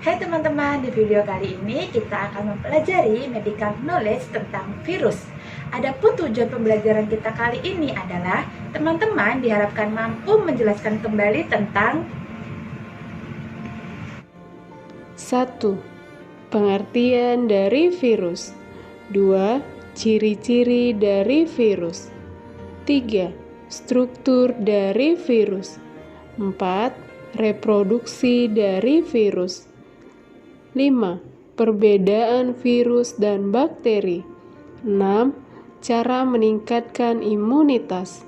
Hai teman-teman, di video kali ini kita akan mempelajari medical knowledge tentang virus. Adapun tujuan pembelajaran kita kali ini adalah teman-teman diharapkan mampu menjelaskan kembali tentang 1. Pengertian dari virus. 2. Ciri-ciri dari virus. 3. Struktur dari virus. 4. Reproduksi dari virus. 5. Perbedaan virus dan bakteri. 6. Cara meningkatkan imunitas.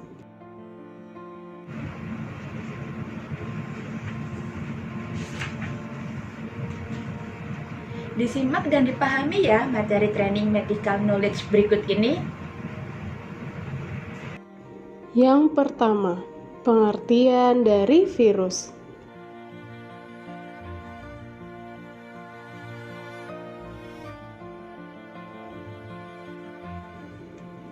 Disimak dan dipahami ya materi training medical knowledge berikut ini. Yang pertama, pengertian dari virus.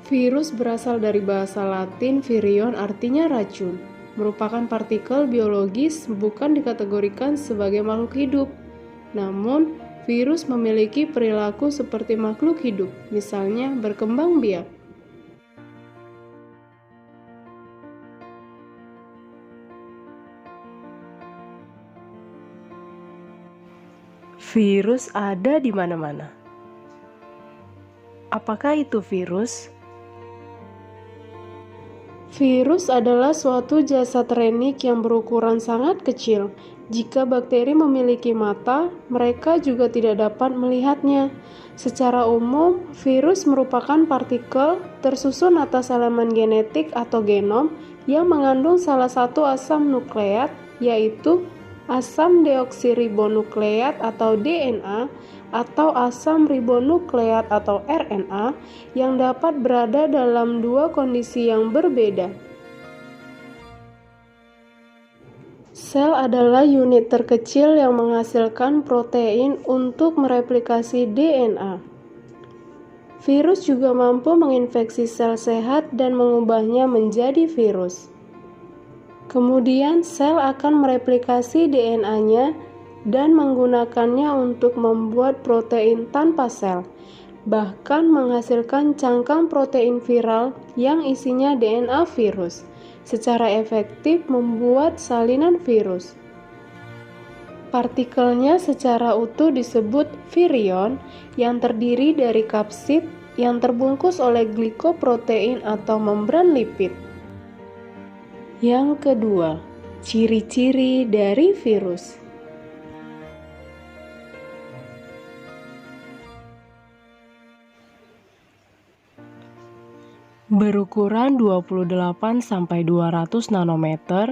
Virus berasal dari bahasa Latin virion, artinya racun. Merupakan partikel biologis, bukan dikategorikan sebagai makhluk hidup. Namun, virus memiliki perilaku seperti makhluk hidup, misalnya berkembang biak. Virus ada di mana-mana. Apakah itu virus? Virus adalah suatu jasad renik yang berukuran sangat kecil. Jika bakteri memiliki mata, mereka juga tidak dapat melihatnya. Secara umum, virus merupakan partikel tersusun atas elemen genetik atau genom yang mengandung salah satu asam nukleat, yaitu asam deoksiribonukleat atau DNA, atau asam ribonukleat atau RNA, yang dapat berada dalam dua kondisi yang berbeda. Sel adalah unit terkecil yang menghasilkan protein untuk mereplikasi DNA. Virus juga mampu menginfeksi sel sehat dan mengubahnya menjadi virus. Kemudian sel akan mereplikasi DNA-nya dan menggunakannya untuk membuat protein tanpa sel, bahkan menghasilkan cangkang protein viral yang isinya DNA virus, secara efektif membuat salinan virus. Partikelnya secara utuh disebut virion, yang terdiri dari kapsid yang terbungkus oleh glikoprotein atau membran lipid. Yang kedua, ciri-ciri dari virus. Berukuran 28-200 nanometer,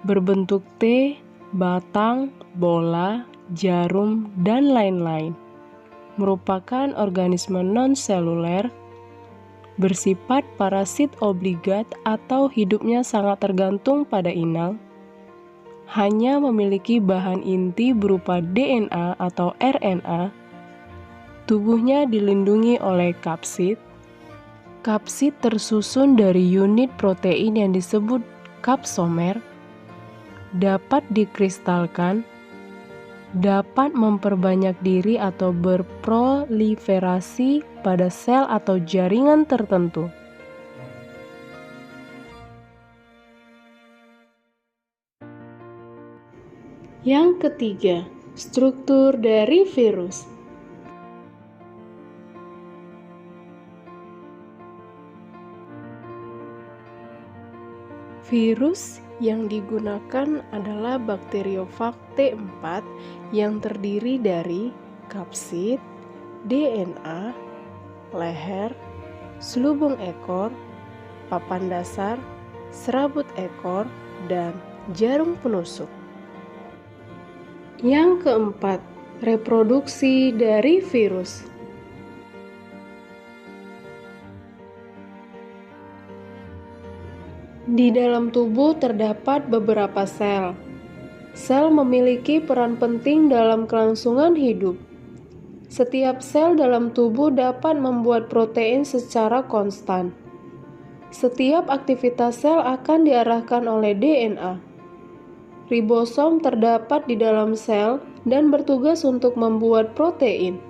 berbentuk T, batang, bola, jarum, dan lain-lain. Merupakan organisme non-seluler, bersifat parasit obligat atau hidupnya sangat tergantung pada inang, hanya memiliki bahan inti berupa DNA atau RNA, tubuhnya dilindungi oleh kapsid. Kapsid tersusun dari unit protein yang disebut kapsomer, dapat dikristalkan, dapat memperbanyak diri atau berproliferasi pada sel atau jaringan tertentu. Yang ketiga, struktur dari virus. Virus yang digunakan adalah bakteriofag T4 yang terdiri dari kapsid, DNA, leher, selubung ekor, papan dasar, serabut ekor, dan jarum penusuk. Yang keempat, reproduksi dari virus. Di dalam tubuh terdapat beberapa sel. Sel memiliki peran penting dalam kelangsungan hidup. Setiap sel dalam tubuh dapat membuat protein secara konstan. Setiap aktivitas sel akan diarahkan oleh DNA. Ribosom terdapat di dalam sel dan bertugas untuk membuat protein.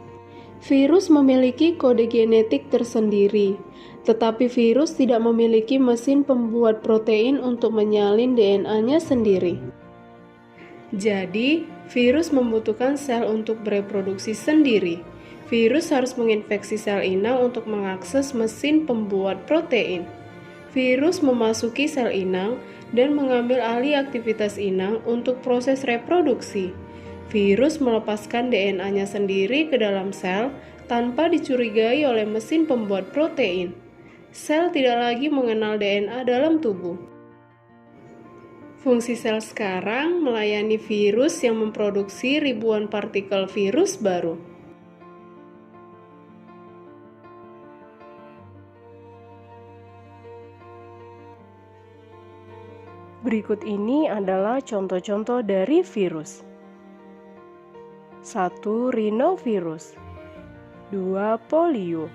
Virus memiliki kode genetik tersendiri, tetapi virus tidak memiliki mesin pembuat protein untuk menyalin DNA-nya sendiri. Jadi, virus membutuhkan sel untuk bereproduksi sendiri. Virus harus menginfeksi sel inang untuk mengakses mesin pembuat protein. Virus memasuki sel inang dan mengambil alih aktivitas inang untuk proses reproduksi. Virus melepaskan DNA-nya sendiri ke dalam sel tanpa dicurigai oleh mesin pembuat protein. Sel tidak lagi mengenal DNA dalam tubuh. Fungsi sel sekarang melayani virus yang memproduksi ribuan partikel virus baru. Berikut ini adalah contoh-contoh dari virus. 1. Rhinovirus. 2. Polio.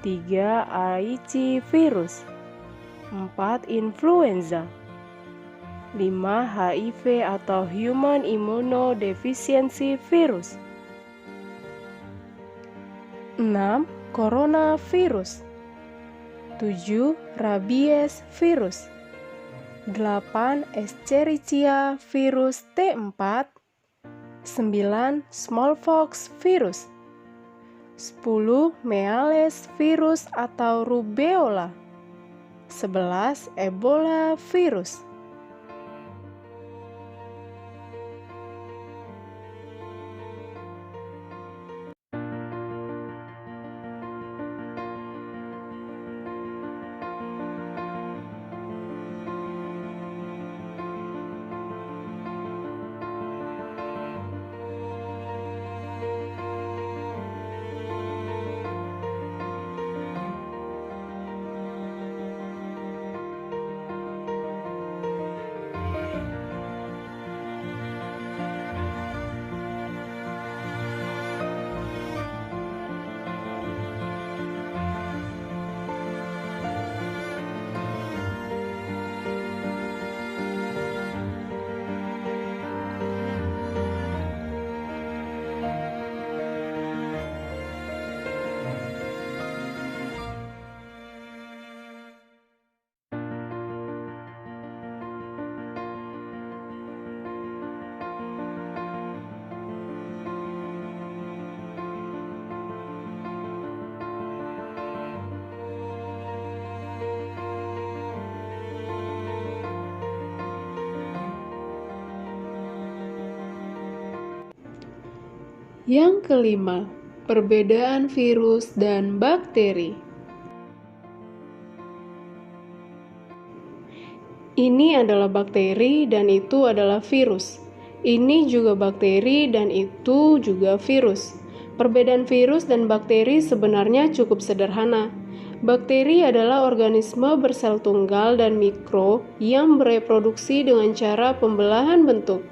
3. Aichi virus. 4. Influenza. 5. HIV atau Human Immunodeficiency Virus. 6. Coronavirus. 7. Rabies virus. 8. Escherichia virus T4. 9. Smallpox virus. 10. Measles virus atau Rubeola. 11. Ebola virus. Yang kelima, perbedaan virus dan bakteri. Ini adalah bakteri dan itu adalah virus. Ini juga bakteri dan itu juga virus. Perbedaan virus dan bakteri sebenarnya cukup sederhana. Bakteri adalah organisme bersel tunggal dan mikro yang bereproduksi dengan cara pembelahan bentuk.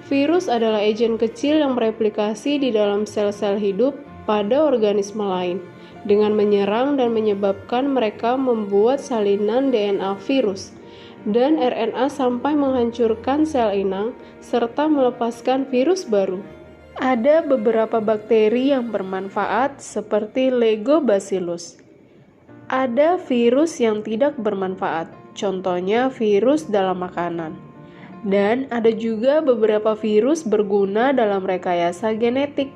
Virus adalah agen kecil yang mereplikasi di dalam sel-sel hidup pada organisme lain, dengan menyerang dan menyebabkan mereka membuat salinan DNA virus dan RNA sampai menghancurkan sel inang serta melepaskan virus baru. Ada beberapa bakteri yang bermanfaat seperti Lactobacillus. Ada virus yang tidak bermanfaat, contohnya virus dalam makanan. Dan ada juga beberapa virus berguna dalam rekayasa genetik.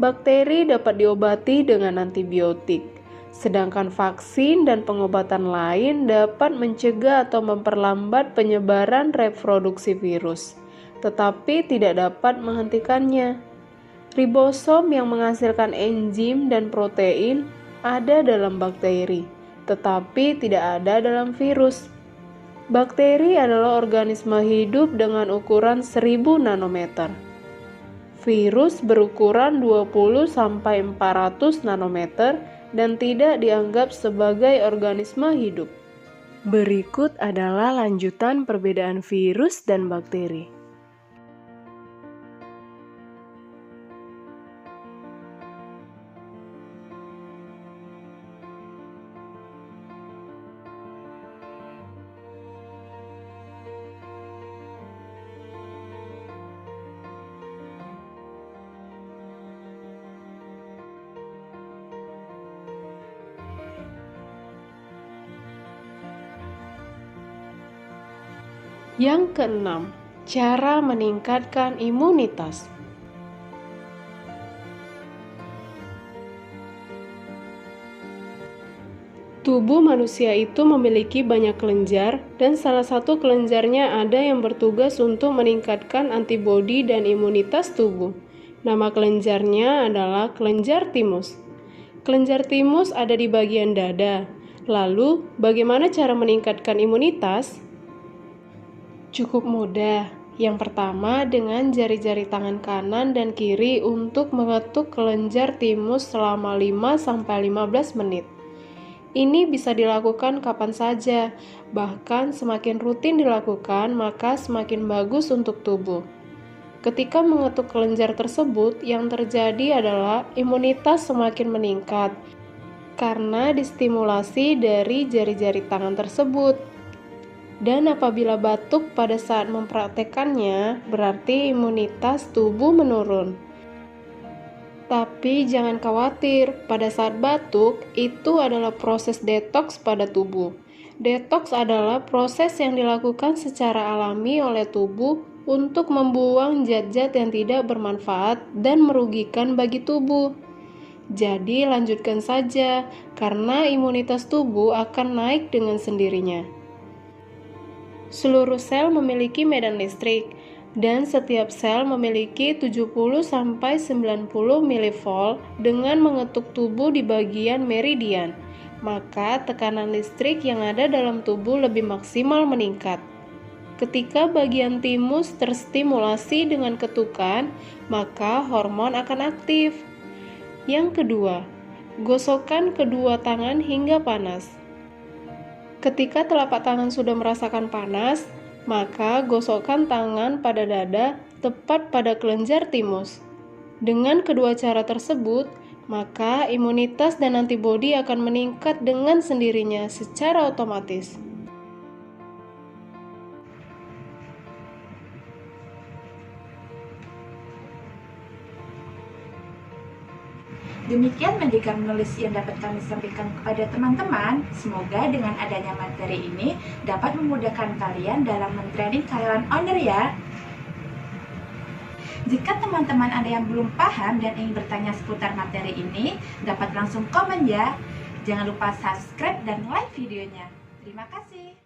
Bakteri dapat diobati dengan antibiotik, sedangkan vaksin dan pengobatan lain dapat mencegah atau memperlambat penyebaran reproduksi virus, tetapi tidak dapat menghentikannya. Ribosom yang menghasilkan enzim dan protein ada dalam bakteri, tetapi tidak ada dalam virus. Bakteri adalah organisme hidup dengan ukuran 1000 nanometer. Virus berukuran 20-400 nanometer dan tidak dianggap sebagai organisme hidup. Berikut adalah lanjutan perbedaan virus dan bakteri. Yang keenam, cara meningkatkan imunitas. Tubuh manusia itu memiliki banyak kelenjar, dan salah satu kelenjarnya ada yang bertugas untuk meningkatkan antibodi dan imunitas tubuh. Nama kelenjarnya adalah kelenjar timus. Kelenjar timus ada di bagian dada. Lalu, bagaimana cara meningkatkan imunitas? Cukup mudah. Yang pertama, dengan jari-jari tangan kanan dan kiri untuk mengetuk kelenjar timus selama 5-15 menit. Ini bisa dilakukan kapan saja, bahkan semakin rutin dilakukan, maka semakin bagus untuk tubuh. Ketika mengetuk kelenjar tersebut, yang terjadi adalah imunitas semakin meningkat, karena distimulasi dari jari-jari tangan tersebut. Dan apabila batuk pada saat mempraktekannya, berarti imunitas tubuh menurun. Tapi jangan khawatir, pada saat batuk, itu adalah proses detoks pada tubuh. Detoks adalah proses yang dilakukan secara alami oleh tubuh untuk membuang zat-zat yang tidak bermanfaat dan merugikan bagi tubuh. Jadi lanjutkan saja, karena imunitas tubuh akan naik dengan sendirinya. Seluruh sel memiliki medan listrik, dan setiap sel memiliki 70-90 mV dengan mengetuk tubuh di bagian meridian. Maka tekanan listrik yang ada dalam tubuh lebih maksimal meningkat. Ketika bagian timus terstimulasi dengan ketukan, maka hormon akan aktif. Yang kedua, gosokkan kedua tangan hingga panas. Ketika telapak tangan sudah merasakan panas, maka gosokkan tangan pada dada tepat pada kelenjar timus. Dengan kedua cara tersebut, maka imunitas dan antibodi akan meningkat dengan sendirinya secara otomatis. Demikian medical knowledge yang dapat kami sampaikan kepada teman-teman. Semoga dengan adanya materi ini dapat memudahkan kalian dalam mentraining karyawan owner ya. Jika teman-teman ada yang belum paham dan ingin bertanya seputar materi ini, dapat langsung komen ya. Jangan lupa subscribe dan like videonya. Terima kasih.